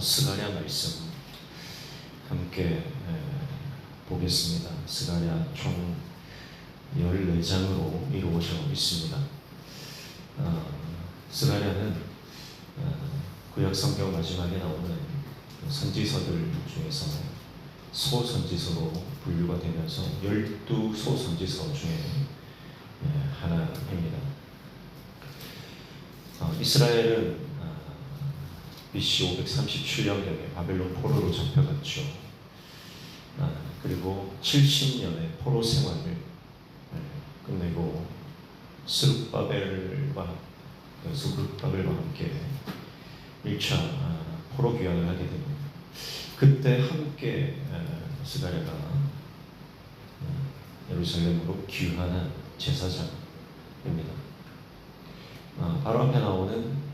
스가랴 말씀 함께 보겠습니다. 스가랴 총 14장으로 이루어져 있습니다. 스가랴는 구약 성경 마지막에 나오는 선지서들 중에서 소선지서로 분류가 되면서 12소선지서 중에 하나입니다. 이스라엘은 BC 537년경에 바벨론 포로로 잡혀갔죠. 그리고 70년의 포로 생활을 끝내고 스룹바벨과 함께 1차 포로 귀환을 하게 됩니다. 그때 함께 스가랴가 예루살렘으로 귀환한 제사장입니다. 바로 앞에 나오는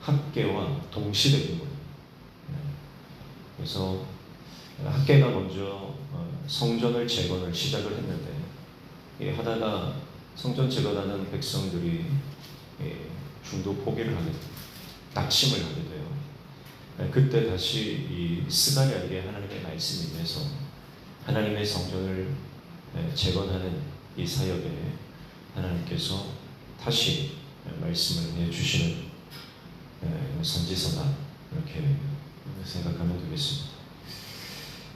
학개와 동시대 인물. 그래서 학개가 먼저 성전을 재건을 시작을 했는데 하다가 성전 재건하는 백성들이 중도 포기를 하게 돼요. 낙심을 하게 돼요. 그때 다시 이 스가랴에게 하나님의 말씀이 임해서 하나님의 성전을 재건하는 이 사역에 하나님께서 다시 말씀을 내주시는 선지서다, 이렇게 생각하면 되겠습니다.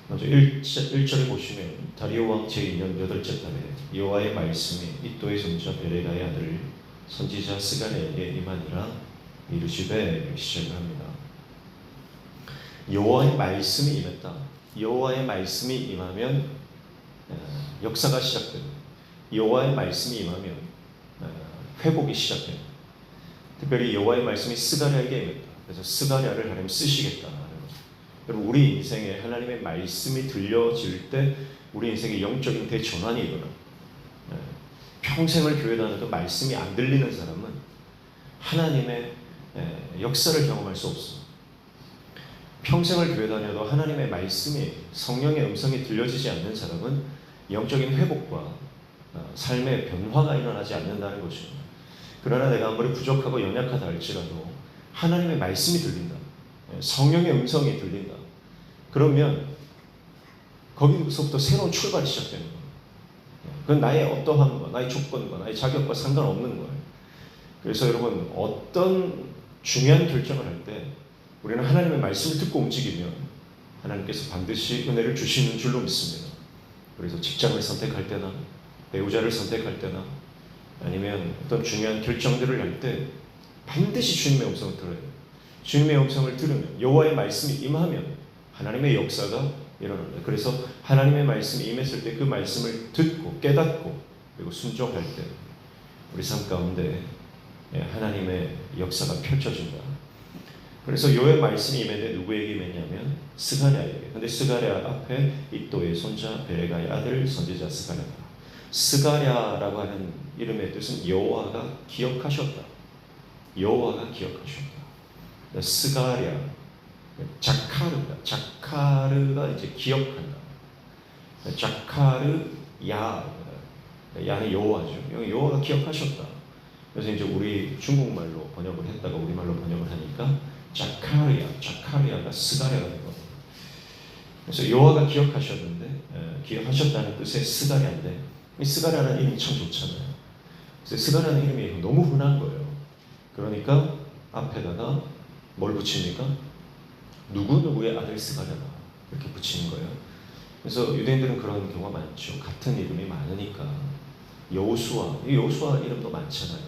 먼저 1절에 보시면 다리오 왕 제2년 8째 달에 여호와의 말씀이 이도의 손자 베레가의 아들 선지자 스가랴에게 임하니라 이르시되 시작을 합니다. 여호와의 말씀이 임했다. 여호와의 말씀이 임하면 역사가 시작됩니다. 여호와의 말씀이 임하면 회복이 시작됩니다. 특별히 여호와의 말씀이 스가랴에게 임했다. 그래서 스가랴를 하나님 쓰시겠다는 거죠. 여러분, 우리 인생에 하나님의 말씀이 들려질 때 우리 인생의 영적인 대전환이 일어나요. 평생을 교회 다녀도 말씀이 안 들리는 사람은 하나님의 역사를 경험할 수 없어요. 평생을 교회 다녀도 하나님의 말씀이, 성령의 음성이 들려지지 않는 사람은 영적인 회복과 삶의 변화가 일어나지 않는다는 것입니다. 그러나 내가 아무리 부족하고 연약하다 할지라도 하나님의 말씀이 들린다, 성령의 음성이 들린다, 그러면 거기서부터 새로운 출발이 시작되는 거예요. 그건 나의 어떠함과 나의 조건과 나의 자격과 상관없는 거예요. 그래서 여러분, 어떤 중요한 결정을 할 때 우리는 하나님의 말씀을 듣고 움직이면 하나님께서 반드시 은혜를 주시는 줄로 믿습니다. 그래서 직장을 선택할 때나 배우자를 선택할 때나 아니면 어떤 중요한 결정들을 할 때 반드시 주님의 음성을 들어야 돼요. 주님의 음성을 들으면, 여호와의 말씀이 임하면 하나님의 역사가 일어납니다. 그래서 하나님의 말씀이 임했을 때 그 말씀을 듣고 깨닫고 그리고 순종할 때 우리 삶 가운데 하나님의 역사가 펼쳐진다. 그래서 여호와의 말씀이 임했는데 누구에게 임했냐면 스가랴에게. 근데 스가랴 앞에 이도의 손자 베레가의 아들 선지자 스가랴다. 스가랴라고 하는 이름의 뜻은 여호와가 기억하셨다. 여호와가 기억하셨다. 스가랴, 자카르다. 자카르가 이제 기억한다. 자카르 야는 여호와죠. 여호와가 기억하셨다. 그래서 이제 우리 중국말로 번역을 했다가 우리말로 번역을 하니까 자카르야가 스가랴가 된 겁니다. 그래서 여호와가 기억하셨는데, 기억하셨다는 뜻의 스가랴인데, 이 스가랴라는 이름이 참 좋잖아요. 그래서 스가랴라는 이름이 너무 흔한 거예요. 그러니까 앞에다가 뭘 붙입니까? 누구누구의 아들 스가랴다, 이렇게 붙이는 거예요. 그래서 유대인들은 그런 경우가 많죠. 같은 이름이 많으니까. 여호수아, 이 여호수아 이름도 많잖아요.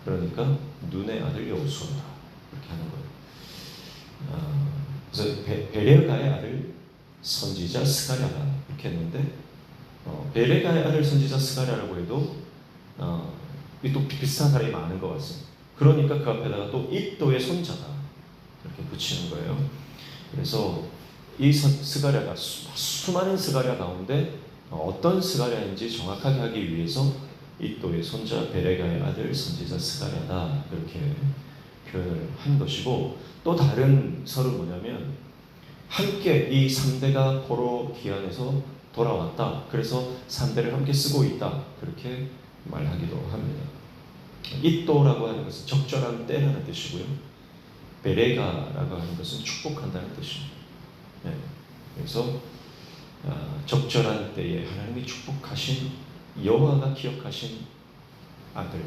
그러니까 눈의 아들 여호수아다, 이렇게 하는 거예요. 그래서 베레가의 아들 선지자 스가랴다, 이렇게 했는데 베레가의 아들 선지자 스가랴라고 해도 또 비슷한 사람이 많은 것 같습니다. 그러니까 그 앞에다가 또 이도의 손자다, 이렇게 붙이는 거예요. 그래서 이 스가랴가 수많은 스가랴 가운데 어떤 스가랴인지 정확하게 하기 위해서 이도의 손자 베레가의 아들 선지자 스가랴다, 이렇게 표현을 한 것이고, 또 다른 설은 뭐냐면 함께 이 3대가 포로 귀환해서 돌아왔다. 그래서 3대를 함께 쓰고 있다, 그렇게 말하기도 합니다. 이또라고 하는 것은 적절한 때라는 뜻이고요. 베레가라고 하는 것은 축복한다는 뜻입니다. 네. 그래서 적절한 때에 하나님이 축복하신 여호와가 기억하신 아들,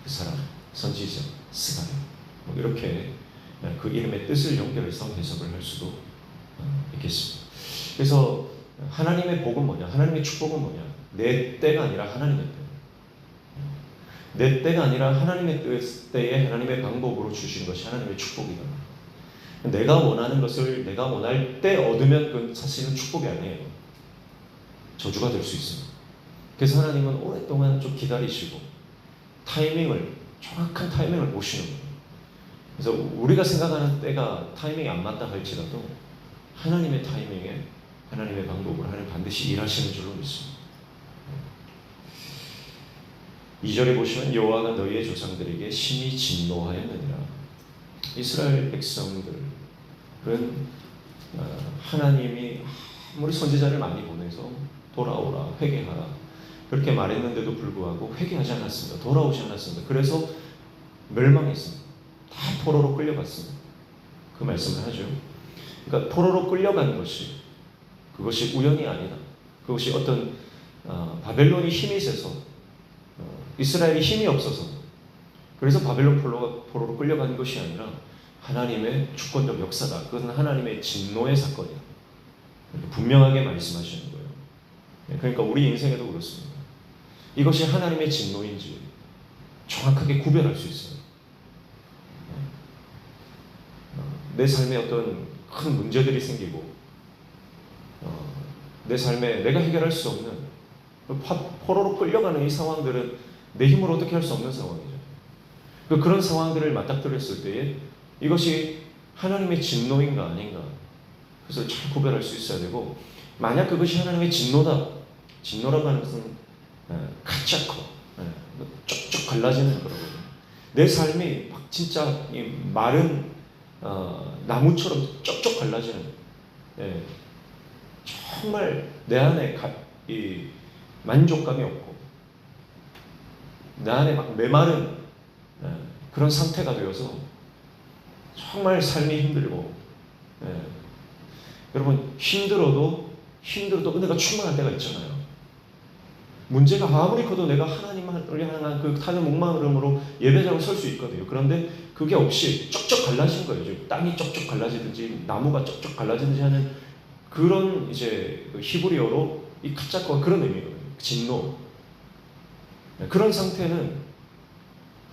그 사람, 선지자 스가랴, 뭐 이렇게 그 이름의 뜻을 연결해서 해석을 할 수도 있겠습니다. 그래서 하나님의 복은 뭐냐? 하나님의 축복은 뭐냐? 내 때가 아니라 하나님의 때. 내 때가 아니라 하나님의 때에 하나님의 방법으로 주신 것이 하나님의 축복이다. 내가 원하는 것을 내가 원할 때 얻으면 그건 사실은 축복이 아니에요. 저주가 될 수 있습니다. 그래서 하나님은 오랫동안 좀 기다리시고 정확한 타이밍을 보시는 거예요. 그래서 우리가 생각하는 때가 타이밍이 안 맞다 할지라도 하나님의 타이밍에 하나님의 방법으로 하나님 반드시 일하시는 줄로 믿습니다. 2절에 보시면 여호와가 너희의 조상들에게 심히 진노하였느니라. 이스라엘 백성들은 하나님이 아무리 선지자를 많이 보내서 돌아오라, 회개하라 그렇게 말했는데도 불구하고 회개하지 않았습니다. 돌아오지 않았습니다. 그래서 멸망했습니다. 다 포로로 끌려갔습니다. 그 말씀을 하죠. 그러니까 포로로 끌려간 그것이 우연이 아니다. 그것이 어떤 바벨론이 힘이 세서 이스라엘이 힘이 없어서 그래서 바벨론 포로로 끌려간 것이 아니라 하나님의 주권적 역사다. 그것은 하나님의 진노의 사건이다. 분명하게 말씀하시는 거예요. 그러니까 우리 인생에도 그렇습니다. 이것이 하나님의 진노인지 정확하게 구별할 수 있어요. 내 삶에 어떤 큰 문제들이 생기고 내 삶에 내가 해결할 수 없는 포로로 끌려가는 이 상황들은 내 힘으로 어떻게 할 수 없는 상황이죠. 그런 상황들을 맞닥뜨렸을 때에 이것이 하나님의 진노인가 아닌가 그것을 잘 구별할 수 있어야 되고, 만약 그것이 하나님의 진노라고 하는 것은 가짜코 쪽쪽 갈라지는 거거든요. 내 삶이 막 진짜 이 마른 나무처럼 쪽쪽 갈라지는, 정말 내 안에 이 만족감이 없고 내 안에 막 메마른 그런 상태가 되어서 정말 삶이 힘들고, 여러분 힘들어도 은혜가 충만할 때가 있잖아요. 문제가 아무리 커도 내가 하나님을 향한 그 타는 목마름으로 예배자로 설 수 있거든요. 그런데 그게 없이 쪽쪽 갈라진 거예요. 땅이 쪽쪽 갈라지든지 나무가 쪽쪽 갈라지든지 하는 그런 이제 히브리어로 이 카짜코가 그런 의미거든요. 진노. 그런 상태는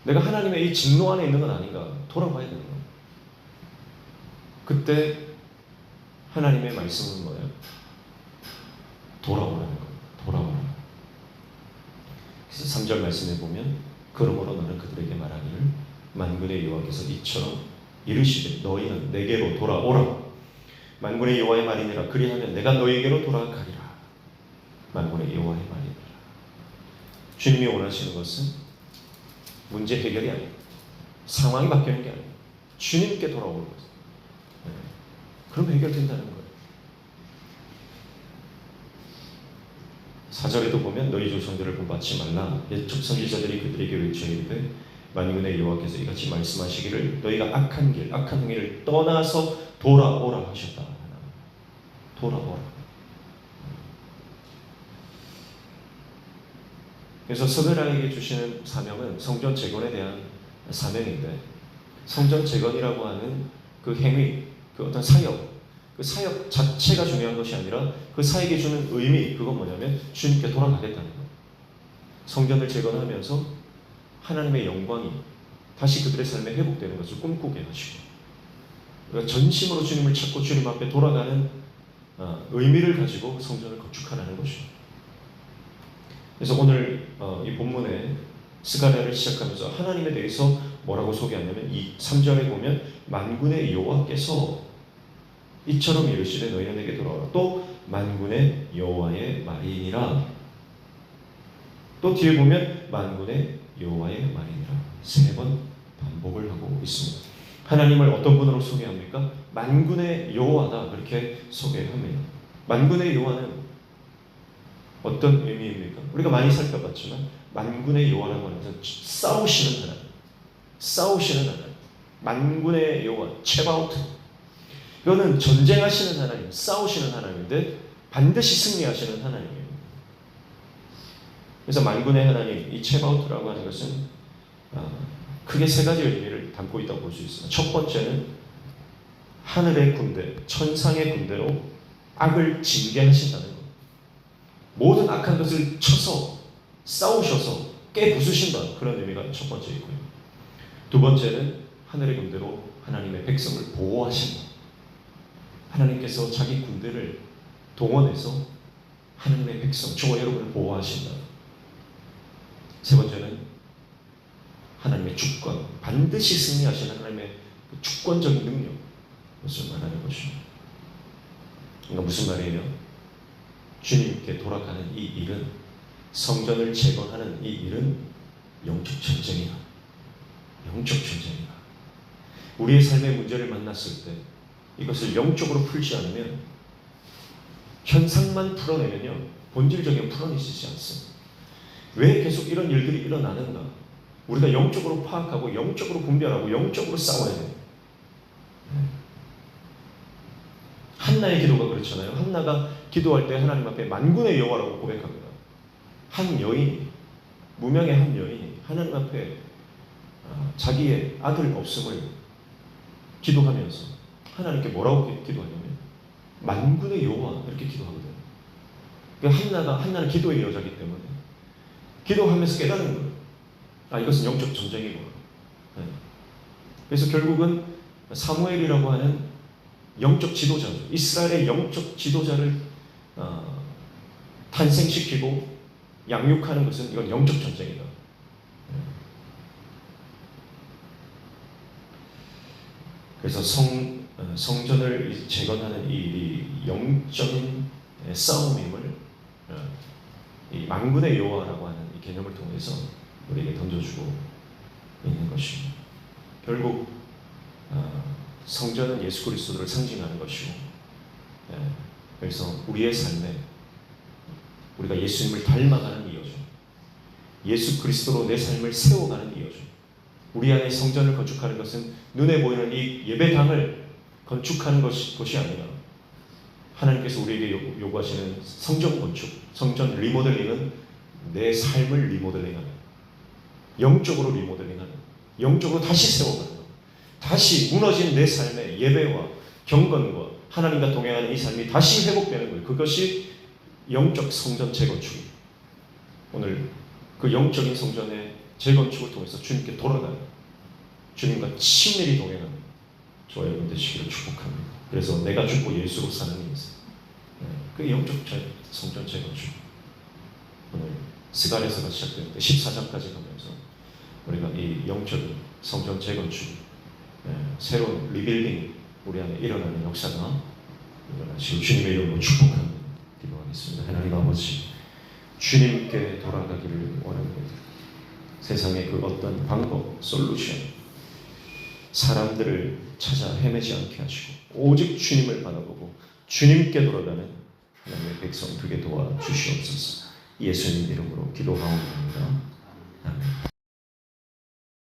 내가 하나님의 이 진노 안에 있는 건 아닌가 돌아봐야 되는 거예요. 그때 하나님의 말씀은 뭐예요? 돌아오라는 거예요. 돌아오라. 그래서 3절 말씀에 보면 그러므로 너는 그들에게 말하기를 만군의 여호와께서 이처럼 이르시되 너희는 내게로 돌아오라. 만군의 여호와의 말이니라. 그리하면 내가 너희에게로 돌아가리라. 만군의 여호와의 말이니라. 주님이 원하시는 것은 문제 해결이 아니에요. 상황이 바뀌는 게 아니에요. 주님께 돌아오는 거예요. 그럼 해결된다는 거예요. 4절에도 보면 너희 조상들을 본받지 말라. 옛적 선지자들이 그들에게 외쳐 이르되 만군의 여호와께서 이같이 말씀하시기를 너희가 악한 행위를 떠나서 돌아오라 하셨다. 돌아오라. 그래서 스가랴에게 주시는 사명은 성전 재건에 대한 사명인데, 성전 재건이라고 하는 그 행위, 그 어떤 사역, 그 사역 자체가 중요한 것이 아니라 그 사역이 주는 의미, 그건 뭐냐면 주님께 돌아가겠다는 거예요. 성전을 재건하면서 하나님의 영광이 다시 그들의 삶에 회복되는 것을 꿈꾸게 하시고, 그러니까 전심으로 주님을 찾고 주님 앞에 돌아가는 의미를 가지고 성전을 건축하라는 것입니다. 그래서 오늘 이 본문에 스가랴를 시작하면서 하나님에 대해서 뭐라고 소개하냐면 이 3절에 보면 만군의 여호와께서 이처럼 이르시되 너희는 내게 돌아오라. 또 만군의 여호와의 말이니라. 또 뒤에 보면 만군의 여호와의 말이니라. 3번 반복을 하고 있습니다. 하나님을 어떤 분으로 소개합니까? 만군의 여호와다, 그렇게 소개합니다. 만군의 여호와는 어떤 의미입니까? 우리가 많이 살펴봤지만 만군의 여호와라고 하는 것은 싸우시는 하나님, 싸우시는 하나님, 만군의 여호와 체바오트. 이거는 전쟁하시는 하나님, 싸우시는 하나님인데 반드시 승리하시는 하나님이에요. 그래서 만군의 하나님, 이 체바오트라고 하는 것은 크게 세 가지 의미를 담고 있다고 볼 수 있습니다. 첫 번째는 하늘의 군대, 천상의 군대로 악을 징계하신다는 것. 모든 악한 것을 쳐서 싸우셔서 깨부수신다, 그런 의미가 첫 번째 있고요. 두 번째는 하늘의 군대로 하나님의 백성을 보호하신다. 하나님께서 자기 군대를 동원해서 하나님의 백성, 저와 여러분을 보호하신다. 세 번째는 하나님의 주권, 반드시 승리하시는 하나님의 주권적인 능력, 그것을 말하는 것입니다. 그러니까 무슨 말이에요? 주님께 돌아가는 이 일은, 성전을 재건하는 이 일은 영적 전쟁이다. 영적 전쟁이다. 우리의 삶의 문제를 만났을 때 이것을 영적으로 풀지 않으면, 현상만 풀어내면요, 본질적인 풀어내지지 않습니다. 왜 계속 이런 일들이 일어나는가? 우리가 영적으로 파악하고 영적으로 분별하고 영적으로 싸워야 돼요. 한나의 기도가 그렇잖아요. 한나가 기도할 때 하나님 앞에 만군의 여호와라고 고백합니다. 한 여인이, 무명의 한 여인이 하나님 앞에 자기의 아들 없음을 기도하면서 하나님께 뭐라고 기도하냐면 만군의 여호와, 이렇게 기도하거든요. 그러니까 한나는 기도의 여자이기 때문에 기도하면서 깨닫는 거예요. 이것은 영적 전쟁이구나. 그래서 결국은 사무엘이라고 하는 영적 지도자죠. 이스라엘의 영적 지도자를 탄생시키고 양육하는 것은, 이건 영적 전쟁이다. 그래서 성전을 재건하는 이 일이 영적인 싸움임을 이 만군의 여호와라고 하는 이 개념을 통해서 우리에게 던져주고 있는 것입니다. 결국 성전은 예수 그리스도를 상징하는 것이고, 그래서 우리의 삶에 우리가 예수님을 닮아가는 이유죠. 예수 그리스도로 내 삶을 세워가는 이유죠. 우리 안에 성전을 건축하는 것은 눈에 보이는 이 예배당을 건축하는 것이 아니라, 하나님께서 우리에게 요구하시는 성전 건축, 성전 리모델링은 내 삶을 리모델링하는, 영적으로 리모델링하는, 영적으로 다시 세워가는, 다시 무너진 내 삶의 예배와 경건과 하나님과 동행하는 이 삶이 다시 회복되는 거예요. 그것이 영적 성전 재건축이에요. 오늘 그 영적인 성전의 재건축을 통해서 주님께 돌아가는, 주님과 친밀히 동행하는 저와 여러분 되시기를 축복합니다. 그래서 내가 죽고 예수로 사는 힘이 있어요. 그 영적 성전 재건축, 오늘 스가랴서가 시작되는데 14장까지 가면서 우리가 이 영적인 성전 재건축, 새로운 리빌딩 우리 안에 일어나는 역사가 일어나시고 주님의 이름으로 축복합니다. 기도하겠습니다. 하나님 아버지, 주님께 돌아가기를 원합니다. 세상의 그 어떤 방법, 솔루션, 사람들을 찾아 헤매지 않게 하시고 오직 주님을 바라보고 주님께 돌아가는 하나님의 백성 되게 도와주시옵소서. 예수님 이름으로 기도하옵나이다. 아멘.